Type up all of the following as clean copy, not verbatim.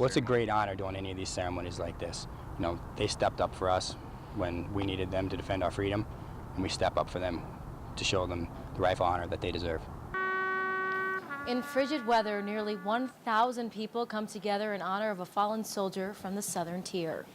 Well, it's a great honor doing any of these ceremonies like this. You know, they stepped up for us when we needed them to defend our freedom, and we step up for them to show them the rightful honor that they deserve. In frigid weather, nearly 1,000 people come together in honor of a fallen soldier from the Southern Tier.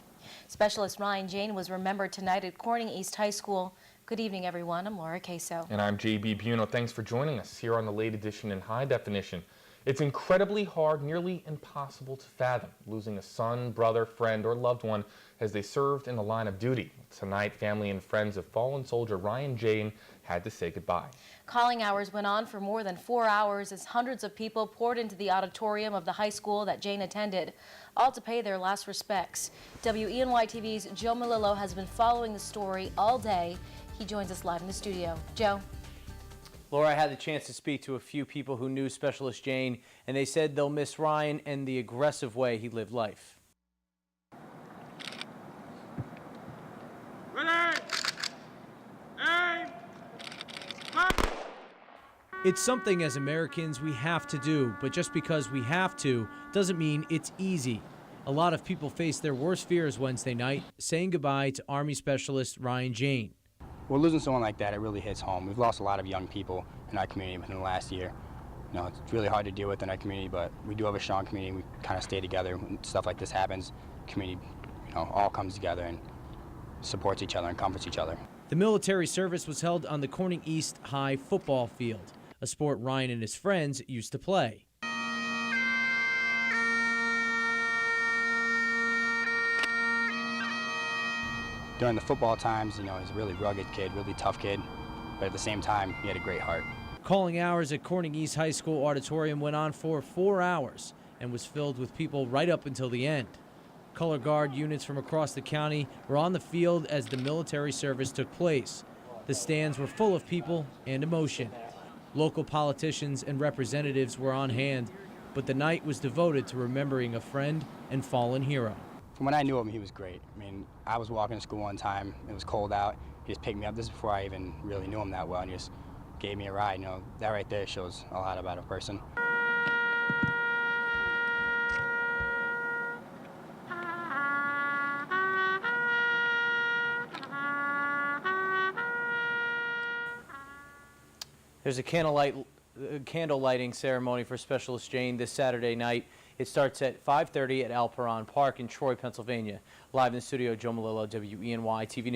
Specialist Ryan Jayne was remembered tonight at Corning East High School. Good evening, everyone. I'm Laura Queso. And I'm JB Buno. Thanks for joining us here on the late edition in high definition. It's incredibly hard, nearly impossible to fathom, losing a son, brother, friend, or loved one as they served in the line of duty. Tonight, family and friends of fallen soldier Ryan Jayne had to say goodbye. Calling hours went on for more than 4 hours as hundreds of people poured into the auditorium of the high school that Jayne attended, all to pay their last respects. WENY TV's Joe Melillo has been following the story all day. He joins us live in the studio. Joe. Laura, I had the chance to speak to a few people who knew Specialist Jayne, and they said they'll miss Ryan and the aggressive way he lived life. Ready? Aim! Stop! It's something as Americans we have to do, but just because we have to doesn't mean it's easy. A lot of people faced their worst fears Wednesday night, saying goodbye to Army Specialist Ryan Jayne. Well, losing someone like that, it really hits home. We've lost a lot of young people in our community within the last year. You know, it's really hard to deal with in our community, but we do have a strong community. We kind of stay together when stuff like this happens. Community, you know, all comes together and supports each other and comforts each other. The military service was held on the Corning East High football field, a sport Ryan and his friends used to play. During the football times, you know, he's a really rugged kid, really tough kid, but at the same time, he had a great heart. Calling hours at Corning East High School auditorium went on for 4 hours and was filled with people right up until the end. Color Guard units from across the county were on the field as the military service took place. The stands were full of people and emotion. Local politicians and representatives were on hand, but the night was devoted to remembering a friend and fallen hero. From when I knew him, he was great. I mean, I was walking to school one time, it was cold out, he just picked me up. This is before I even really knew him that well, and he just gave me a ride. You know, that right there shows a lot about a person. There's a candle lighting ceremony for Specialist Jayne this Saturday night. It starts at 5:30 at Alperon Park in Troy, Pennsylvania. Live in the studio, Joe Melillo, WENY TV News.